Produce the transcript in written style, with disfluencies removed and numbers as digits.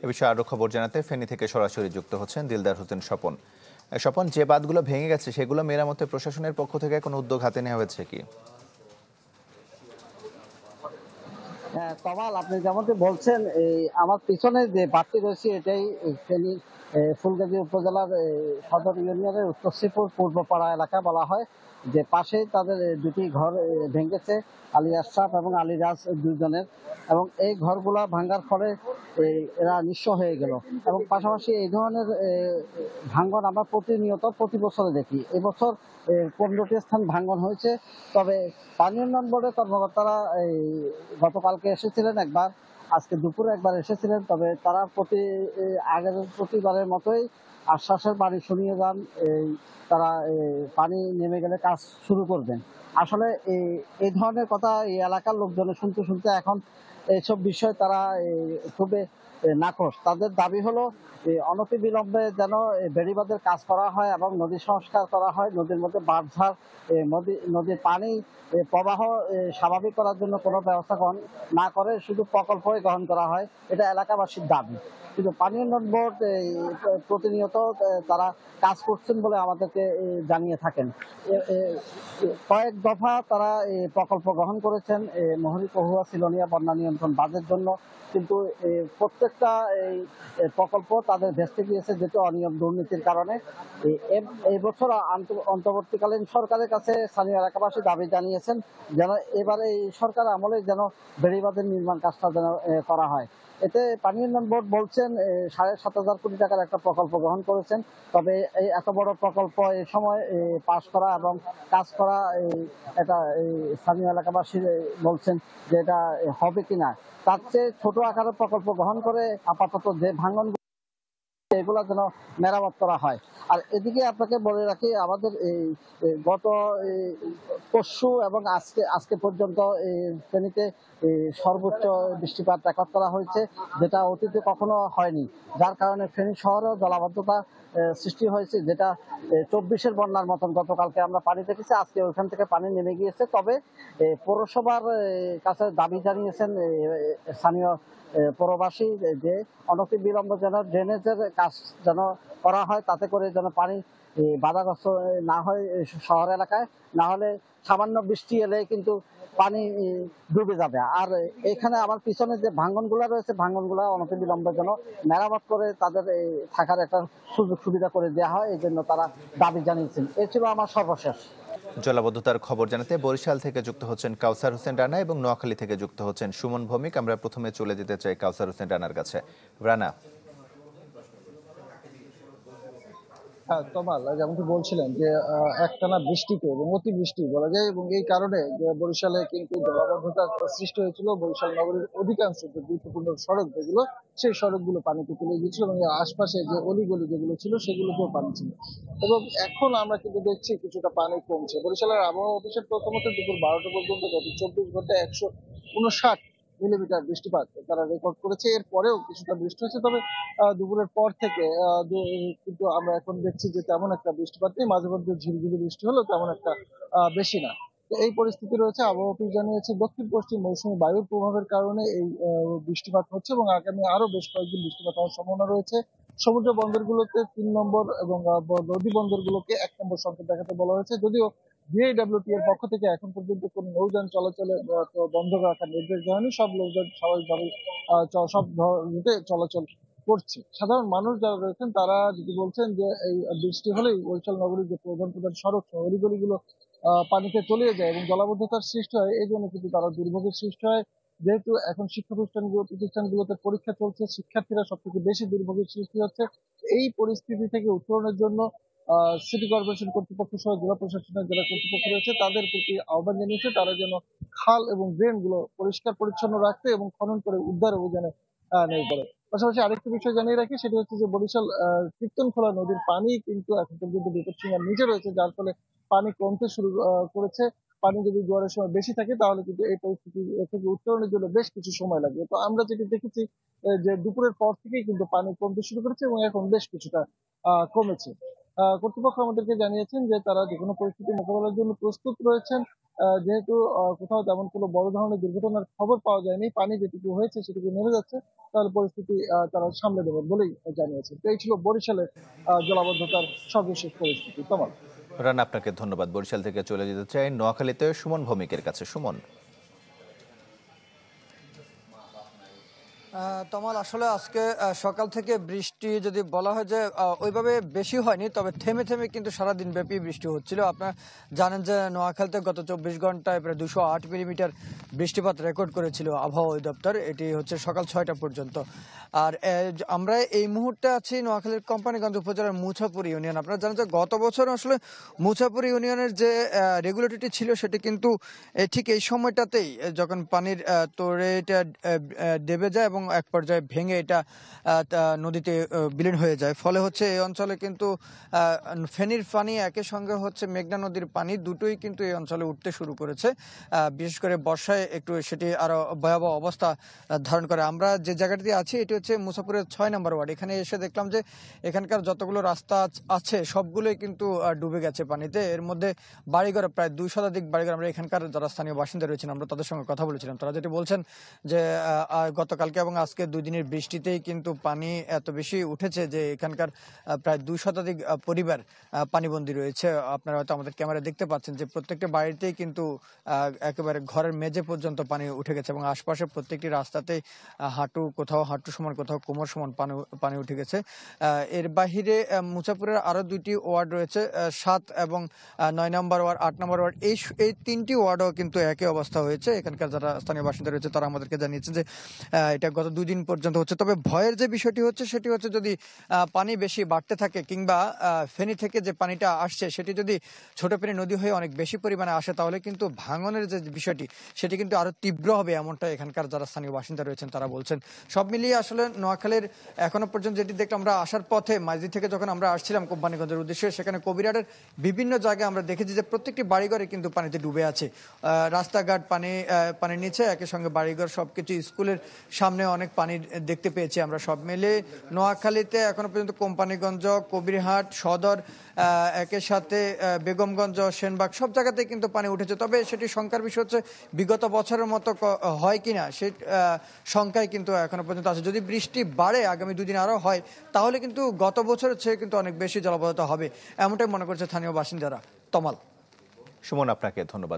এ বিষয়ে আরো খবর জানাতে ফেনী থেকে সরাসরি যুক্ত হচ্ছেন দিলদার হোসেন স্বপন। স্বপন, যে বাঁধগুলো ভেঙে গেছে সেগুলো মেরামতে প্রশাসনের পক্ষ থেকে কোনো উদ্যোগ হাতে নেওয়া হয়েছে কি? হ্যাঁ তমাল, আপনি যেমনটি বলছেন, এই আমার পিছনে যে বাড়তি রয়েছে এটাই ফেনী ফুলগাজী উপজেলার সদর ইউনিয়নের উত্তর শ্রীপুর পূর্বপাড়া এলাকা বলা হয়। যে পাশেই তাদের দুটি ঘর ভেঙেছে, আলী আশরাফ এবং আলী রাজ দুজনের। এবং এই ঘরগুলা ভাঙ্গার ফলে এরা নিঃস্ব হয়ে গেল। এবং পাশাপাশি এই ধরনের ভাঙ্গন আমরা প্রতিনিয়ত প্রতি বছরে দেখি। এবছর 15টি স্থান ভাঙ্গন হয়েছে। তবে পানি উন্নয়ন বোর্ডের কর্মকর্তারা এই গতকালকে এসেছিলেন একবার, আজকে দুপুরে একবার এসেছিলেন। তবে তারা আগের প্রতিবারের মতোই আশ্বাসের বাণী শুনিয়ে যান। তারা পানি নেমে গেলে কাজ শুরু করবেন। আসলে এই ধরনের কথা এই এলাকার লোকজনের শুনতে শুনতে এখন এইসব বিষয় তারা খুবই নাকশ। তাদের দাবি হলো অনতিবিলম্বে যেন বেড়িবাঁধের কাজ করা হয় এবং নদী সংস্কার করা হয়, নদীর মধ্যে বাঁধঝাড়, নদীর পানি প্রবাহ স্বাভাবিক করার জন্য কোনো ব্যবস্থা গ্রহণ না করে শুধু প্রকল্পই গ্রহণ করা হয়। এটা এলাকাবাসীর দাবি। কিন্তু পানি উন্নয়ন বোর্ড প্রতিনিয়ত তারা কাজ করছেন বলে আমাদেরকে জানিয়ে থাকেন। কয়েক দফা তারা প্রকল্প গ্রহণ করেছেন মহরী কহুয়া সিলোনিয়া বন্যা নিয়ন্ত্রণ বাঁধের জন্য। কিন্তু প্রত্যেকটা এই প্রকল্প তাদের ভেস্তে গিয়েছে, যেহেতু অনিয়ম দুর্নীতির কারণে। এই বছর অন্তর্বর্তীকালীন সরকারের কাছে স্থানীয় এলাকাবাসী দাবি জানিয়েছেন যেন এবারে এই সরকার আমলে যেন বেড়িবাঁধের নির্মাণ কাজটা যেন করা হয়। এতে পানি উন্নয়ন বোর্ড বলছেন 7,500 কোটি টাকার একটা প্রকল্প গ্রহণ করেছেন। তবে এই এত বড় প্রকল্প এই সময় পাশ করা এবং কাজ করা এটা স্থানীয় এলাকাবাসী বলছেন যে এটা হবে কিনা। তার চেয়ে ছোট আকারের প্রকল্প গ্রহণ করে আপাতত যে ভাঙন এগুলা যেন মেরামত করা হয়। আর এদিকে আপনাকে বলে রাখি, আমাদের এই গত পরশু এবং আজকে পর্যন্ত ফেনীতে সর্বোচ্চ বৃষ্টিপাত রেকর্ড করা হয়েছে, যেটা অতীতে কখনো হয়নি। যার কারণে ফেনী শহরেও জলাবদ্ধতা সৃষ্টি হয়েছে, যেটা 24-এর বন্যার মতন। গতকালকে আমরা পানি দেখেছি, আজকে ওইখান থেকে পানি নেমে গিয়েছে। তবে পৌরসভার কাছে দাবি জানিয়েছেন স্থানীয় পৌরবাসী যে অনতিবিলম্বে যেন ড্রেনেজের কাজ যেন করা হয়, তাতে করে যেন পানি বাধাগ্রস্ত না হয় শহর এলাকায়। না হলে সামান্য বৃষ্টি এলে কিন্তু পানি ডুবে যাবে। আর এখানে আমার পিছনে যে ভাঙ্গনগুলো রয়েছে, ভাঙ্গনগুলো অনতিবিলম্বে যেন মেরামত করে তাদের থাকার একটা সুযোগ সুবিধা করে দেওয়া হয়, এই জন্য তারা দাবি জানিয়েছেন। এ ছিল আমার সর্বশেষ। জলাবদ্ধতার খবর জানাতে বরিশাল থেকে যুক্ত হচ্ছেন কাউসার হোসেন রানা এবং নোয়াখালী থেকে যুক্ত হচ্ছেন সুমন ভৌমিক। আমরা প্রথমে চলে যেতে চাই কাউসার হোসেন রানার কাছে। রানা, হ্যাঁ তমাল, যেমনটি বলছিলেন যে একটানা বৃষ্টিতে এবং অতি বৃষ্টি বলা যায়, এবং এই কারণে যে বরিশালে কিন্তু জলাবদ্ধতার সৃষ্টি হয়েছিল। বরিশাল নগরীর অধিকাংশ যে গুরুত্বপূর্ণ সড়ক যেগুলো, সেই সড়কগুলো পানিতে তলিয়ে গিয়েছিল এবং এর আশপাশে যে অলিগলি যেগুলো ছিল সেগুলোতেও পানি ছিল। এবং এখন আমরা কিন্তু দেখছি কিছুটা পানি কমছে। বরিশালের আবহাওয়া অফিসের তথ্য মতে দুপুর 12টা পর্যন্ত গত 24 ঘন্টায় 159 মিলিমিটার বৃষ্টিপাত তারা রেকর্ড করেছে। এর পরেও কিছুটা বৃষ্টি হচ্ছে, তবে দুপুরের পর থেকে কিন্তু আমরা এখন দেখছি যে তেমন একটা বৃষ্টিপাত নেই। মাঝে মধ্যে ঝিরিঝিরি বৃষ্টি হলেও তেমন একটা বেশি না। তো এই পরিস্থিতি রয়েছে। আবহাওয়া অফিস জানিয়েছে দক্ষিণ পশ্চিম মৌসুমী বায়ুর প্রভাবের কারণে এই বৃষ্টিপাত হচ্ছে এবং আগামী আরো বেশ কয়েকদিন বৃষ্টিপাত হওয়ার সম্ভাবনা রয়েছে। সমুদ্র বন্দরগুলোতে 3 নম্বর এবং নদী বন্দরগুলোকে 1 নম্বর সংকেত দেখাতে বলা হয়েছে। যদিও বিআইডব্লিউটি এর পক্ষ থেকে এখন পর্যন্ত কোন নৌযান চলাচলে বন্ধ রাখার নির্দেশ দেওয়া হয়নি। সব নৌযান স্বাভাবিকভাবে সব রুটে চলাচল করছে। সাধারণ মানুষ যারা রয়েছেন তারা যদি বলছেন যে এই বৃষ্টি হলেই বরিশাল নগরীর যে প্রধান প্রধান সড়ক অলিগলিগুলো পানিতে তলিয়ে যায় এবং জলাবদ্ধতার সৃষ্টি হয়, এই জন্য কিন্তু তারা দুর্ভোগের সৃষ্টি হয়। যেহেতু এখন শিক্ষা প্রতিষ্ঠানগুলোতে পরীক্ষা চলছে, শিক্ষার্থীরা সব থেকে বেশি দুর্ভোগের সৃষ্টি হচ্ছে। এই পরিস্থিতি থেকে উত্তরণের জন্য সিটি কর্পোরেশন কর্তৃপক্ষ সহ জেলা প্রশাসনের যারা কর্তৃপক্ষ রয়েছে তাদের প্রতি আহ্বান জানিয়েছে তারা যেন খাল এবং ড্রেন গুলো পরিষ্কার পরিচ্ছন্ন রাখতে এবং খনন করে উদ্ধার অভিযানে নেমে পড়ে। পাশাপাশি আরেকটি বিষয় জানিয়ে রাখি, সেটা হচ্ছে যে বরিশাল কীর্তনখোলা নদীর পানি কিন্তু এখন পর্যন্ত বিপদসীমার নিচে রয়েছে, যার ফলে পানি কমতে শুরু করেছে। পানি যদি জোয়ারের সময় বেশি থাকে তাহলে কিন্তু এই পরিস্থিতি থেকে উত্তরণের জন্য বেশ কিছু সময় লাগবে। তো আমরা যেটি দেখেছি যে দুপুরের পর থেকেই কিন্তু পানি কমতে শুরু করেছে এবং এখন বেশ কিছুটা কমেছে। কর্তৃপক্ষ আমাদেরকে জানিয়েছেন যে তারা যেকোনো পরিস্থিতি মোকাবেলার জন্য প্রস্তুত রয়েছেন যেহেতু কোথাও তেমন কোনো বড় ধরনের দুর্ঘটনার খবর পাওয়া যায়নি, পানি যেটুকু হয়েছে সেটুকু নেমে যাচ্ছে, তাহলে পরিস্থিতি তারা সামলে দেবেন বলেই জানিয়েছে। তো এই ছিল বরিশালের জলাবদ্ধতার সর্বশেষ পরিস্থিতি। তোমার রানা, আপনাকে ধন্যবাদ। বরিশাল থেকে চলে যেতে চাই নোয়াখালীতে সুমন ভৌমিকের কাছে। সুমন। তমাল, আসলে আজকে সকাল থেকে বৃষ্টি যদি বলা হয় যে ওইভাবে বেশি হয়নি, তবে থেমে থেমে কিন্তু সারাদিন ব্যাপী বৃষ্টি হচ্ছিল। আপনারা জানেন যে নোয়াখালীতে গত 24 ঘন্টায় প্রায় 208 মিলিমিটার বৃষ্টিপাত রেকর্ড করেছিল আবহাওয়া অধিদপ্তর। এটি হচ্ছে সকাল 6টা পর্যন্ত। আর আমরা এই মুহূর্তে আছি নোয়াখালীর কোম্পানিগঞ্জ উপজেলার মুছাপুর ইউনিয়ন। আপনারা জানেন যে গত বছর আসলে মুছাপুর ইউনিয়নের যে রেগুলেটরিটি ছিল সেটি কিন্তু ঠিক এই সময়টাতেই যখন পানির তোড়ে এটা দেবে যায় এবং এক পর্যায়ে ভেঙে এটা নদীতে বিলীন হয়ে যায়। ফলে হচ্ছে এই অঞ্চলে কিন্তু ফেনীর পানি একই সঙ্গে হচ্ছে মেঘনা নদীর পানি দুটোই কিন্তু এই অঞ্চলে উঠতে শুরু করেছে। বিশেষ করে বর্ষায় একটু সেটি আরো ভয়াবহ অবস্থা ধারণ করে। আমরা যে জায়গাটিতে আছি এটি হচ্ছে মুছাপুরের 6 নম্বর ওয়ার্ড। এখানে এসে দেখলাম যে এখানকার যতগুলো রাস্তা আছে সবগুলোই কিন্তু ডুবে গেছে পানিতে। এর মধ্যে বাড়িঘর প্রায় 2 শতাধিক বাড়িঘর, আমরা এখানকার যারা স্থানীয় বাসিন্দা রয়েছেন আমরা তাদের সঙ্গে কথা বলেছিলাম। তারা যেটি বলছেন যে গতকালকে এবং আজকে 2 দিনের বৃষ্টিতেই কিন্তু পানি এত বেশি উঠেছে যে এখানকার প্রায় 2 শতাধিক পরিবার পানিবন্দী রয়েছে। আপনারা হয়তো আমাদের ক্যামেরায় দেখতে পাচ্ছেন যে প্রত্যেকটা বাড়িতেই কিন্তু একেবারে ঘরের মেঝে পর্যন্ত পানি উঠে গেছে এবং আশপাশে প্রত্যেকটি রাস্তাতেই কোথাও হাঁটু সমান, কোথাও কোমর সমান পানি উঠে গেছে। এর বাহিরে মুছাপুরের আরো 2টি ওয়ার্ড রয়েছে, 7 এবং 9 নম্বর ওয়ার্ড, 8 নম্বর ওয়ার্ড। এই 3টি ওয়ার্ডও কিন্তু একই অবস্থা হয়েছে। এখানকার যারা স্থানীয় বাসিন্দা রয়েছে তারা আমাদেরকে জানিয়েছে যে এটা গত 2 দিন পর্যন্ত হচ্ছে। তবে ভয়ের যে বিষয়টি হচ্ছে সেটি হচ্ছে যদি পানি বেশি বাড়তে থাকে কিংবা ফেনী থেকে যে পানিটা আসছে সেটি যদি ছোট ফেনী নদী হয়ে অনেক বেশি পরিমাণে আসে তাহলে কিন্তু ভাঙনের যে বিষয়টি সেটি কিন্তু আরো তীব্র হবে, এমনটা এখানকার যারা স্থানীয় বাসিন্দা রয়েছেন তারা বলছেন। সব মিলিয়ে আসলে নোয়াখালীর এখনো পর্যন্ত যেটি দেখলাম, আমরা আসার পথে মাঝদি থেকে যখন আমরা আসছিলাম কোম্পানিগঞ্জের উদ্দেশ্যে, সেখানে কবিরাটের বিভিন্ন জায়গায় আমরা দেখেছি যে প্রত্যেকটি বাড়িঘরে কিন্তু পানিতে ডুবে আছে। রাস্তাঘাট পানির নিচে, একই সঙ্গে বাড়িঘর, সবকিছু, স্কুলের সামনে অনেক পানি দেখতে পেয়েছি আমরা। সব মিলে নোয়াখালীতে এখনো পর্যন্ত কোম্পানিগঞ্জ, কবিরহাট, সদর, একের সাথে বেগমগঞ্জ, সেনবাগ সব জায়গাতেই কিন্তু পানি উঠেছে। তবে সেটি শঙ্কার বিষয় হচ্ছে বিগত বছরের মতো হয় কিনা সেই শঙ্কায় কিন্তু এখনো পর্যন্ত আছে। যদি বৃষ্টি বাড়ে আগামী 2 দিন আরো হয় তাহলে কিন্তু গত বছরের চেয়ে কিন্তু অনেক বেশি জলাবদ্ধতা হবে, এমনটাই মনে করছে স্থানীয় বাসিন্দারা। তমাল। সুমন, আপনাকে ধন্যবাদ।